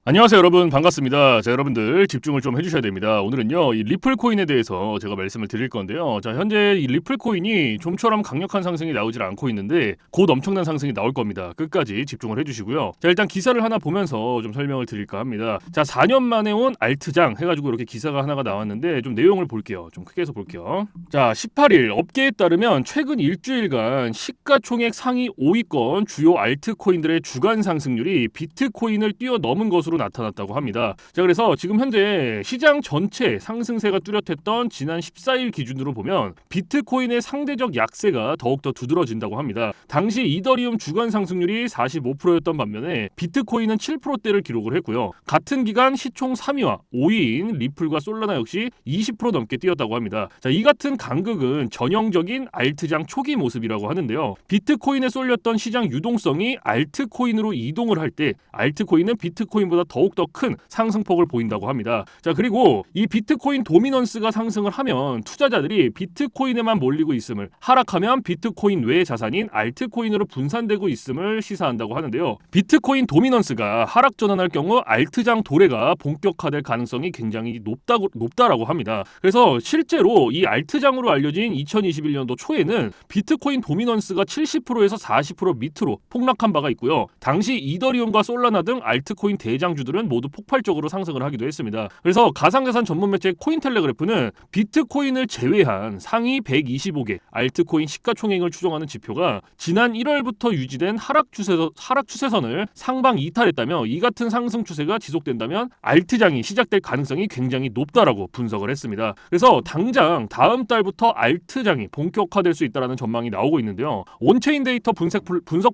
안녕하세요 여러분, 반갑습니다. 자, 여러분들 집중을 좀 해주셔야 됩니다. 오늘은요 이 리플 코인에 대해서 제가 말씀을 드릴 건데요. 자, 현재 이 리플 코인이 좀처럼 강력한 상승이 나오질 않고 있는데 곧 엄청난 상승이 나올 겁니다. 끝까지 집중을 해주시고요. 자, 일단 기사를 하나 보면서 좀 설명을 드릴까 합니다. 자, 4년 만에 온 알트장 해가지고 이렇게 기사가 하나가 나왔는데 좀 내용을 볼게요. 좀 크게 해서 볼게요. 자, 18일 업계에 따르면 최근 일주일간 시가총액 상위 5위권 주요 알트코인들의 주간 상승률이 비트코인을 뛰어넘은 것으로 나타났다고 합니다. 자, 그래서 지금 현재 시장 전체 상승세가 뚜렷했던 지난 14일 기준으로 보면 비트코인의 상대적 약세가 더욱더 두드러진다고 합니다. 당시 이더리움 주간 상승률이 45%였던 반면에 비트코인은 7%대를 기록을 했고요. 같은 기간 시총 3위와 5위인 리플과 솔라나 역시 20% 넘게 뛰었다고 합니다. 자, 이 같은 간극은 전형적인 알트장 초기 모습이라고 하는데요. 비트코인에 쏠렸던 시장 유동성이 알트코인으로 이동을 할 때 알트코인은 비트코인보다 더욱더 큰 상승폭을 보인다고 합니다. 자, 그리고 이 비트코인 도미넌스가 상승을 하면 투자자들이 비트코인에만 몰리고 있음을, 하락하면 비트코인 외 자산인 알트코인으로 분산되고 있음을 시사한다고 하는데요. 비트코인 도미넌스가 하락 전환할 경우 알트장 도래가 본격화될 가능성이 굉장히 높다라고 합니다. 그래서 실제로 이 알트장으로 알려진 2021년도 초에는 비트코인 도미넌스가 70%에서 40% 밑으로 폭락한 바가 있고요. 당시 이더리움과 솔라나 등 알트코인 대장주들은 모두 폭발적으로 상승을 하기도 했습니다. 그래서 가상자산 전문 매체 코인텔레그래프는 비트코인을 제외한 상위 125개 알트코인 시가총액을 추정하는 지표가 지난 1월부터 유지된 하락 추세선을 상방 이탈했다며 이 같은 상승 추세가 지속된다면 알트장이 시작될 가능성이 굉장히 높다라고 분석을 했습니다. 그래서 당장 다음 달부터 알트장이 본격화될 수 있다라는 전망이 나오고 있는데요. 온체인 데이터 분석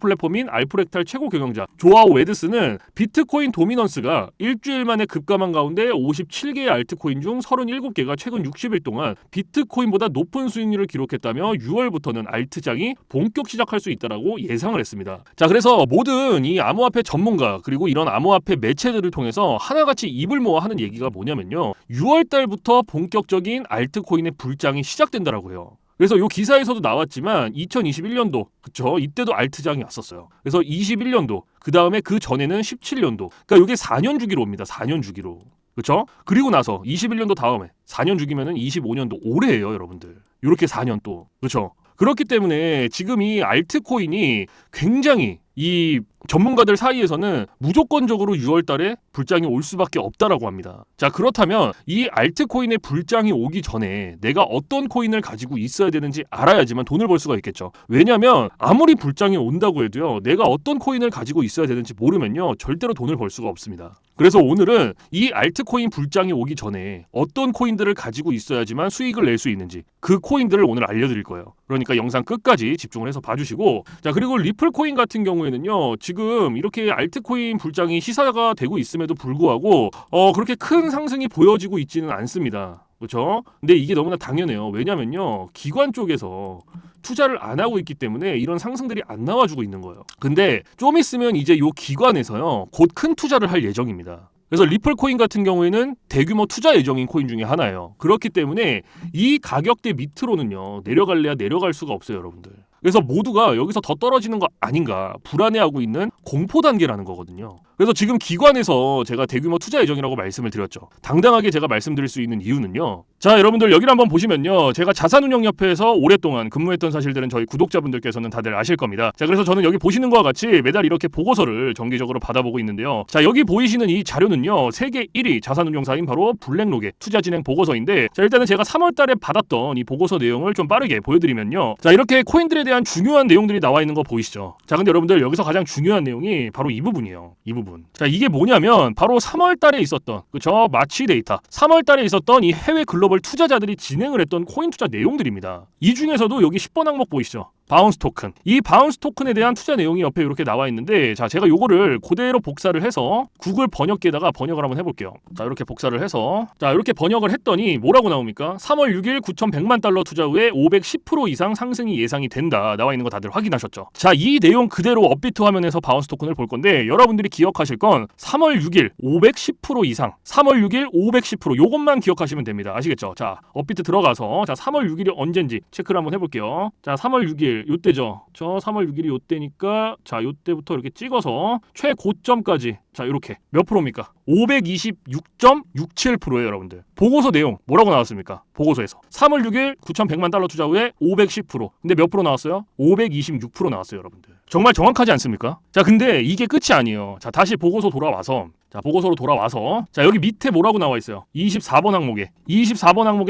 플랫폼인 알프렉탈 최고 경영자 조아오 웨드스는 비트코인 도미넌스가 일주일 만에 급감한 가운데 57개의 알트코인 중 37개가 최근 60일 동안 비트코인보다 높은 수익률을 기록했다며 6월부터는 알트장이 본격 시작할 수 있다라고 예상을 했습니다. 자, 그래서 모든 이 암호화폐 전문가 그리고 이런 암호화폐 매체들을 통해서 하나같이 입을 모아 하는 얘기가 뭐냐면요. 6월 달부터 본격적인 알트코인의 불장이 시작된다라고 해요. 그래서 이 기사에서도 나왔지만 2021년도 그쵸, 이때도 알트장이 왔었어요. 그래서 21년도 그 다음에 그 전에는 17년도, 그러니까 이게 4년 주기로 옵니다. 4년 주기로. 그렇죠? 그리고 나서 21년도 다음에 4년 주기면은 25년도 올해예요, 여러분들. 이렇게 4년 또. 그렇죠? 그렇기 때문에 지금 이 알트코인이 굉장히 이 전문가들 사이에서는 무조건적으로 6월 달에 불장이 올 수밖에 없다라고 합니다. 자, 그렇다면 이 알트코인의 불장이 오기 전에 내가 어떤 코인을 가지고 있어야 되는지 알아야지만 돈을 벌 수가 있겠죠. 왜냐하면 아무리 불장이 온다고 해도요, 내가 어떤 코인을 가지고 있어야 되는지 모르면요, 절대로 돈을 벌 수가 없습니다. 그래서 오늘은 이 알트코인 불장이 오기 전에 어떤 코인들을 가지고 있어야지만 수익을 낼 수 있는지 그 코인들을 오늘 알려드릴 거예요. 그러니까 영상 끝까지 집중을 해서 봐주시고, 자, 그리고 리플 코인 같은 경우에는요, 지금 이렇게 알트코인 불장이 시사가 되고 있음에도 불구하고 그렇게 큰 상승이 보여지고 있지는 않습니다. 그렇죠? 근데 이게 너무나 당연해요. 왜냐면요, 기관 쪽에서 투자를 안 하고 있기 때문에 이런 상승들이 안 나와주고 있는 거예요. 근데 좀 있으면 이제 요 기관에서요, 곧 큰 투자를 할 예정입니다. 그래서 리플 코인 같은 경우에는 대규모 투자 예정인 코인 중에 하나예요. 그렇기 때문에 이 가격대 밑으로는요, 내려갈래야 내려갈 수가 없어요, 여러분들. 그래서 모두가 여기서 더 떨어지는 거 아닌가 불안해하고 있는 공포 단계라는 거거든요. 그래서 지금 기관에서 제가 대규모 투자 예정이라고 말씀을 드렸죠. 당당하게 제가 말씀드릴 수 있는 이유는요. 자, 여러분들 여기를 한번 보시면요, 제가 자산운용협회에서 오랫동안 근무했던 사실들은 저희 구독자분들께서는 다들 아실 겁니다. 자, 그래서 저는 여기 보시는 것과 같이 매달 이렇게 보고서를 정기적으로 받아보고 있는데요. 자, 여기 보이시는 이 자료는요, 세계 1위 자산운용사인 바로 블랙록의 투자진행 보고서인데, 자, 일단은 제가 3월 달에 받았던 이 보고서 내용을 좀 빠르게 보여드리면요. 자, 이렇게 코인들에 대한 중요한 내용들이 나와 있는 거 보이시죠? 자, 근데 여러분들 여기서 가장 중요한 내용이 바로 이 부분이에요. 이 부분. 자, 이게 뭐냐면 바로 3월 달에 있었던 그쵸? 마치 데이터. 3월 달에 있었던 이 해외 글로벌 투자자들이 진행을 했던 코인 투자 내용들입니다. 이 중에서도 여기 10번 항목 보이시죠? 바운스 토큰. 이 바운스 토큰에 대한 투자 내용이 옆에 이렇게 나와 있는데, 자, 제가 요거를 그대로 복사를 해서 구글 번역기에다가 번역을 한번 해볼게요. 자, 이렇게 복사를 해서, 자, 이렇게 번역을 했더니 뭐라고 나옵니까? 3월 6일 9,100만 달러 투자 후에 510% 이상 상승이 예상이 된다. 나와 있는 거 다들 확인하셨죠? 자, 이 내용 그대로 업비트 화면에서 바운스 토큰을 볼 건데, 여러분들이 기억하실 건 3월 6일 510% 이상, 3월 6일 510% 요것만 기억하시면 됩니다. 아시겠죠? 자, 업비트 들어가서, 자, 3월 6일이 언젠지 체크를 한번 해볼게요. 자, 3월 6일 요때죠. 저 3월 6일이 요때니까, 자, 요때부터 이렇게 찍어서 최고점까지, 자, 이렇게 몇 프로입니까? 526.67%예요, 여러분들. 보고서 내용 뭐라고 나왔습니까? 보고서에서 3월 6일 9,100만 달러 투자 후에 510%. 근데 몇 프로 나왔어요? 526% 나왔어요, 여러분들. 정말 정확하지 않습니까? 자, 근데 이게 끝이 아니에요. 자, 다시 보고서 돌아와서 보고서로 돌아와서 여기 밑에 뭐라고 나와 있어요? 24번 항목에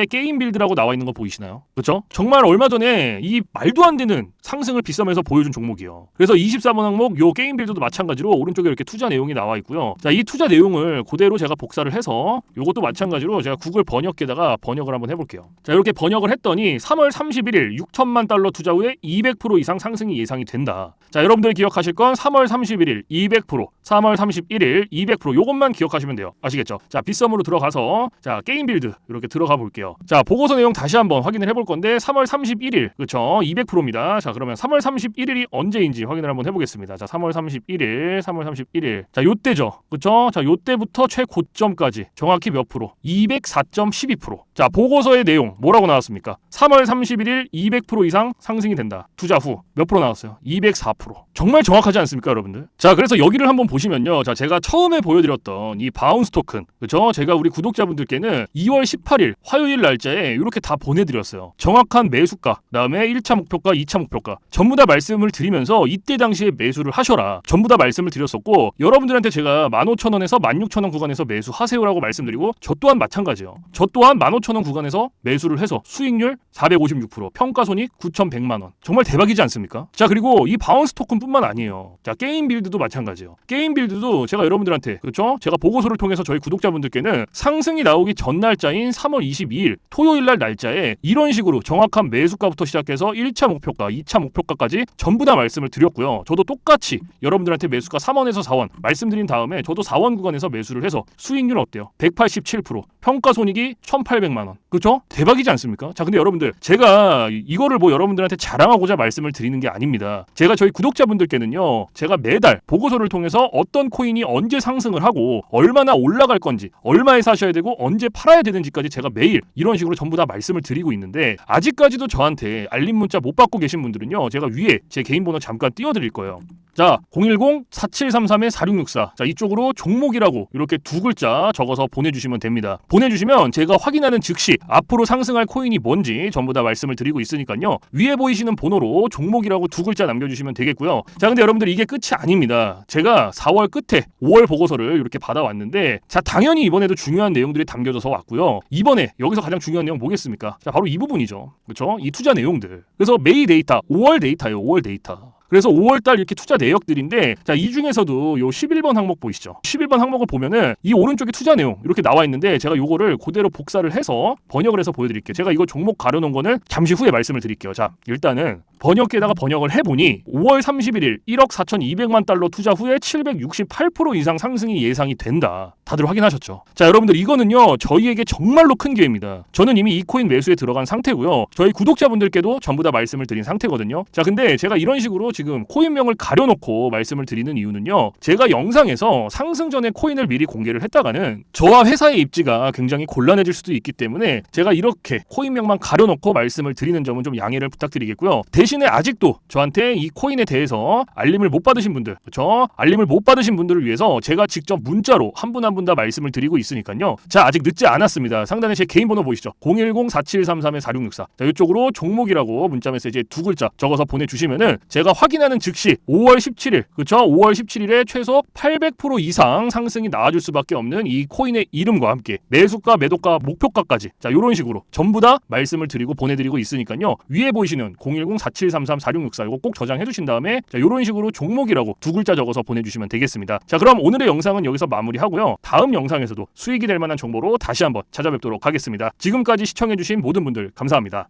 게임 빌드라고 나와 있는 거 보이시나요? 그렇죠? 정말 얼마 전에 이 말도 안 되는 상승을 빗썸에서 보여준 종목이요. 그래서 24번 항목 요 게임 빌드도 마찬가지로 오른쪽에 이렇게 투자 내용이 나와 있고요. 자, 이 투자 내용을 그대로 제가 복사를 해서 요것도 마찬가지로 제가 구글 번역기에다가 번역을 한번 해볼게요. 자, 이렇게 번역을 했더니 3월 31일 6천만 달러 투자 후에 200% 이상 상승이 예상이 된다. 자, 여러분들 기억하실 건 3월 31일 200%, 3월 31일 200% 요것만 기억하시면 돼요. 아시겠죠? 자, 빗썸으로 들어가서 자, 게임 빌드 이렇게 들어가 볼게요. 자, 보고서 내용 다시 한번 확인을 해볼 건데 3월 31일 그쵸? 200%입니다. 자, 그러면 3월 31일이 언제인지 확인을 한번 해보겠습니다. 자, 3월 31일 자, 요때죠. 그쵸? 자, 요때부터 최고점까지 정확히 몇 프로? 204.12%. 자, 보고서의 내용 뭐라고 나왔습니까? 3월 31일 200% 이상 상승이 된다. 투자 후 몇 프로 나왔어요? 204%. 정말 정확하지 않습니까, 여러분들? 자, 그래서 여기를 한번 보시면요. 자, 제가 처음에 보여드렸던 이 바운스 토큰, 그쵸? 제가 우리 구독자분들께는 2월 18일 화요일 날짜에 이렇게 다 보내드렸어요. 정확한 매수가, 그다음에 1차 목표가, 2차 목표가 전부 다 말씀을 드리면서 이때 당시에 매수를 하셔라. 전부 다 말씀을 드렸었고 여러분들한테 제가 15,000원에서 16,000원 구간에서 매수하세요라고 말씀드리고 저 또한 마찬가지예요. 저 또한 15,000원 구간에서 매수를 해서 수익률 456%, 평가손익 9,100만 원. 정말 대박이지 않습니까? 자, 그리고 이 바운스 토큰뿐만 아니에요. 자, 게임 빌드도 마찬가지예요. 게임 빌드도 제가 여러분들한테 그렇죠? 제가 보고서를 통해서 저희 구독자분들께는 상승이 나오기 전 날짜인 3월 22일 토요일 날 날짜에 이런 식으로 정확한 매수가부터 시작해서 1차 목표가, 2차 목표가까지 전부 다 말씀을 드렸고요. 저도 똑같이 여러분들한테 매수가 3원에서 4원 말씀드린 다음에 저도 4원 구간에서 매수를 해서 수익률 어때요? 187%, 평가 손익이 1,800만 원. 그렇죠? 대박이지 않습니까? 자, 근데 여러분들 제가 이거를 뭐 여러분들한테 자랑하고자 말씀을 드리는 게 아닙니다. 제가 저희 구독자분들께는요. 제가 매달 보고서를 통해서 어떤 코인이 언제 상승을 하고 얼마나 올라갈 건지, 얼마에 사셔야 되고 언제 팔아야 되는지까지 제가 매일 이런 식으로 전부 다 말씀을 드리고 있는데 아직까지도 저한테 알림 문자 못 받고 계신 분들은요. 제가 위에 제 개인 번호 잠깐 띄워드릴 거예요. 자, 010-4733-4664. 자, 이쪽으로 종목이라고 이렇게 두 글자 적어서 보내주시면 됩니다. 보내주시면 제가 확인하는 즉시 앞으로 상승할 코인이 뭔지 전부 다 말씀을 드리고 있으니까요. 위에 보이시는 번호로 종목이라고 두 글자 남겨주시면 되겠고요. 자, 근데 여러분들 이게 끝이 아닙니다. 제가 4월 끝에 5월 보고서를 이렇게 받아왔는데 자, 당연히 이번에도 중요한 내용들이 담겨져서 왔고요. 이번에 여기서 가장 중요한 내용 뭐겠습니까? 자, 바로 이 부분이죠. 그렇죠? 이 투자 내용들. 그래서 매일 데이터, 5월 데이터예요. 5월 데이터. 그래서 5월달 이렇게 투자 내역들인데 자, 이 중에서도 요 11번 항목 보이시죠? 11번 항목을 보면은 이 오른쪽에 투자 내용 이렇게 나와 있는데 제가 요거를 그대로 복사를 해서 번역을 해서 보여드릴게요. 제가 이거 종목 가려놓은 거는 잠시 후에 말씀을 드릴게요. 자, 일단은 번역기에다가 번역을 해보니 5월 31일 1억 4,200만 달러 투자 후에 768% 이상 상승이 예상이 된다. 다들 확인하셨죠? 자, 여러분들 이거는요 저희에게 정말로 큰 기회입니다. 저는 이미 이 코인 매수에 들어간 상태고요. 저희 구독자분들께도 전부 다 말씀을 드린 상태거든요. 자, 근데 제가 이런 식으로 지금 코인명을 가려놓고 말씀을 드리는 이유는요. 제가 영상에서 상승 전에 코인을 미리 공개를 했다가는 저와 회사의 입지가 굉장히 곤란해질 수도 있기 때문에 제가 이렇게 코인명만 가려놓고 말씀을 드리는 점은 좀 양해를 부탁드리겠고요. 대신에 아직도 저한테 이 코인에 대해서 알림을 못 받으신 분들, 그렇죠? 알림을 못 받으신 분들을 위해서 제가 직접 문자로 한 분 한 분 다 말씀을 드리고 있으니까요. 자, 아직 늦지 않았습니다. 상단에 제 개인 번호 보이시죠? 010-4733-4664. 자, 이쪽으로 종목이라고 문자 메시지에 두 글자 적어서 보내주시면은 제가 확인하는 즉시 5월 17일, 그렇죠? 5월 17일에 최소 800% 이상 상승이 나와줄 수밖에 없는 이 코인의 이름과 함께 매수가, 매도가, 목표가까지 자, 이런 식으로 전부 다 말씀을 드리고 보내드리고 있으니까요. 위에 보이시는 010-4733-4664 이거 꼭 저장해 주신 다음에 자, 이런 식으로 종목이라고 두 글자 적어서 보내주시면 되겠습니다. 자, 그럼 오늘의 영상은 여기서 마무리하고요. 다음 영상에서도 수익이 될 만한 정보로 다시 한번 찾아뵙도록 하겠습니다. 지금까지 시청해주신 모든 분들 감사합니다.